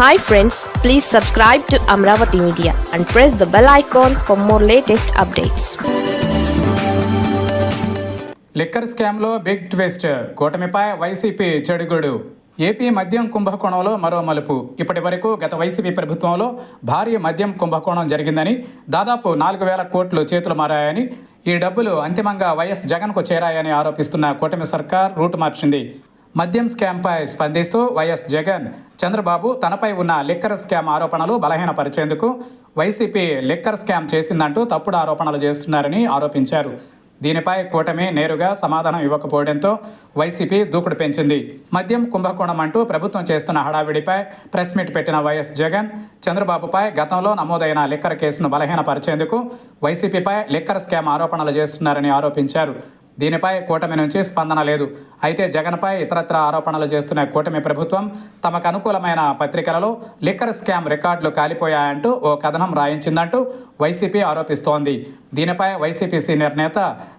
Hi friends, please subscribe to Amravati Media and press the bell icon for more latest updates. Liquor స్కామ్లో big twist, కూటమిపై YCP చెడుగుడు. AP మద్యం కుంభకోణంలో మరో మలుపు. ఇప్పటి వరకు గత వైసీపీ ప్రభుత్వంలో భారీ మద్యం కుంభకోణం జరిగిందని, దాదాపు 4,000 కోట్లు చేతులు మారాయని, ఈ డబ్బులు అంతిమంగా వైఎస్ జగన్కు చేరాయని ఆరోపిస్తున్న కూటమి సర్కార్ రూటు మార్చింది. మద్యం స్కామ్పై స్పందిస్తూ వైఎస్ జగన్, చంద్రబాబు తనపై ఉన్న లిక్కర్ స్కామ్ ఆరోపణలు బలహీనపరిచేందుకు వైసీపీ లిక్కర్ స్కామ్ చేసిందంటూ తప్పుడు ఆరోపణలు చేస్తున్నారని ఆరోపించారు. దీనిపై కూటమి నేరుగా సమాధానం ఇవ్వకపోవడంతో వైసీపీ దూకుడు పెంచింది. మద్యం కుంభకోణం అంటూ ప్రభుత్వం చేస్తున్న హడావిడిపై ప్రెస్ మీట్ పెట్టిన వైఎస్ జగన్, చంద్రబాబుపై గతంలో నమోదైన లిక్కర్ కేసును బలహీనపరిచేందుకు వైసీపీపై లిక్కర్ స్కామ్ ఆరోపణలు చేస్తున్నారని ఆరోపించారు. దీనిపై కూటమి నుంచి స్పందన లేదు. అయితే జగన్పై ఇతరత్ర ఆరోపణలు చేస్తున్న కూటమి ప్రభుత్వం తమకు అనుకూలమైన పత్రికలలో లిక్కర్ స్కామ్ రికార్డులు కాలిపోయాయంటూ ఓ కథనం రాయించిందంటూ వైసీపీ ఆరోపిస్తోంది. దీనిపై వైసీపీ సీనియర్ నేత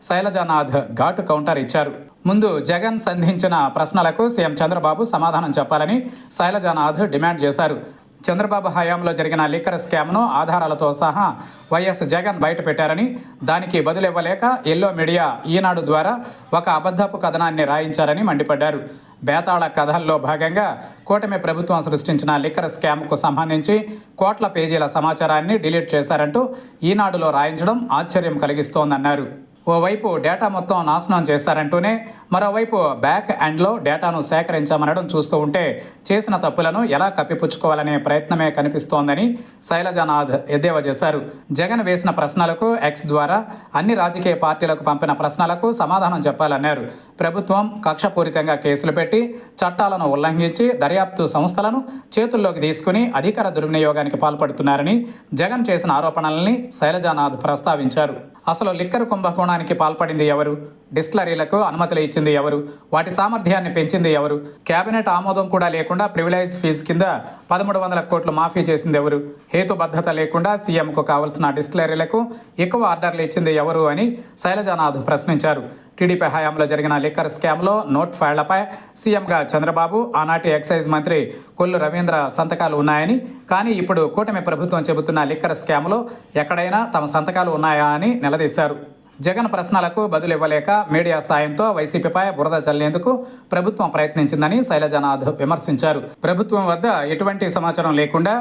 శైలజానాథ్ ఘాటు కౌంటర్ ఇచ్చారు. ముందు జగన్ సంధించిన ప్రశ్నలకు సీఎం చంద్రబాబు సమాధానం చెప్పాలని శైలజానాథ్ డిమాండ్ చేశారు. చంద్రబాబు హయాంలో జరిగిన లిక్కర్ స్కామ్ను ఆధారాలతో సహా వైఎస్ జగన్ బయటపెట్టారని, దానికి బదులివ్వలేక ఎల్లో మీడియా ఈనాడు ద్వారా ఒక అబద్ధపు కథనాన్ని రాయించారని మండిపడ్డారు. బేతాళ కథల్లో భాగంగా కూటమి ప్రభుత్వం సృష్టించిన లిక్కర్ స్కామ్కు సంబంధించి కోట్ల పేజీల సమాచారాన్ని డిలీట్ చేశారంటూ ఈనాడులో రాయించడం ఆశ్చర్యం కలిగిస్తోందన్నారు. ఓవైపు డేటా మొత్తం నాశనం చేశారంటూనే మరోవైపు బ్యాక్ ఎండ్లో డేటాను సేకరించామనడం చూస్తూ ఉంటే చేసిన తప్పులను ఎలా కప్పిపుచ్చుకోవాలనే ప్రయత్నమే కనిపిస్తోందని శైలజానాథ్ ఎద్దేవా చేశారు. జగన్ వేసిన ప్రశ్నలకు ఎక్స్ ద్వారా అన్ని రాజకీయ పార్టీలకు పంపిన ప్రశ్నలకు సమాధానం చెప్పాలన్నారు. ప్రభుత్వం కక్షపూరితంగా కేసులు పెట్టి చట్టాలను ఉల్లంఘించి దర్యాప్తు సంస్థలను చేతుల్లోకి తీసుకుని అధికార దుర్వినియోగానికి పాల్పడుతున్నారని జగన్ చేసిన ఆరోపణల్ని శైలజానాథ్ ప్రస్తావించారు. అసలు లిక్కర్ కుంభకోణానికి పాల్పడింది ఎవరు? డిస్టిలరీలకు అనుమతులు ఇచ్చింది ఎవరు? వాటి సామర్థ్యాన్ని పెంచింది ఎవరు? కేబినెట్ ఆమోదం కూడా లేకుండా ప్రివిలైజ్ ఫీజు కింద 1,300 కోట్లు మాఫీ చేసింది ఎవరు? హేతుబద్ధత లేకుండా సీఎంకు కావలసిన డిస్టిలరీలకు ఎక్కువ ఆర్డర్లు ఇచ్చింది ఎవరు అని శైలజానాథ్ ప్రశ్నించారు. టీడీపీ హయాంలో జరిగిన లిక్కర్ స్కామ్లో నోట్ ఫైళ్లపై సీఎంగా చంద్రబాబు, ఆనాటి ఎక్సైజ్ మంత్రి కొల్లు రవీంద్ర సంతకాలు ఉన్నాయని, కానీ ఇప్పుడు కూటమి ప్రభుత్వం చెబుతున్న లిక్కర్ స్కామ్లో ఎక్కడైనా తమ సంతకాలు ఉన్నాయా అని నిలదీశారు. జగన్ ప్రశ్నలకు బదులివ్వలేక మీడియా సాయంతో వైసీపీపై బురద చల్లేందుకు ప్రభుత్వం ప్రయత్నించిందని శైలజానాథ్ విమర్శించారు. ప్రభుత్వం వద్ద ఎటువంటి సమాచారం లేకుండా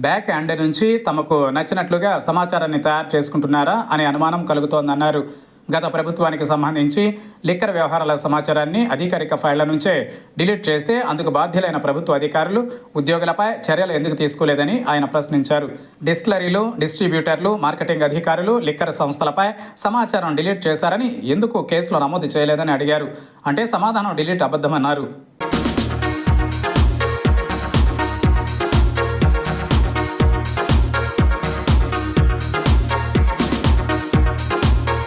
బ్యాక్ ఎండ్ నుంచి తమకు నచ్చినట్లుగా సమాచారాన్ని తయారు చేసుకుంటున్నారా అనే అనుమానం కలుగుతోందన్నారు. గత ప్రభుత్వానికి సంబంధించి లిక్కర్ వ్యవహారాల సమాచారాన్ని అధికారిక ఫైళ్ల నుంచే డిలీట్ చేస్తే అందుకు బాధ్యులైన ప్రభుత్వ అధికారులు, ఉద్యోగులపై చర్యలు ఎందుకు తీసుకోలేదని ఆయన ప్రశ్నించారు. డిస్టిలరీలు, డిస్ట్రిబ్యూటర్లు, మార్కెటింగ్ అధికారులు లిక్కర్ సంస్థలపై సమాచారం డిలీట్ చేశారని ఎందుకు కేసులు నమోదు చేయలేదని అడిగారు. అంటే సమాధానం డిలీట్ అబద్ధమన్నారు.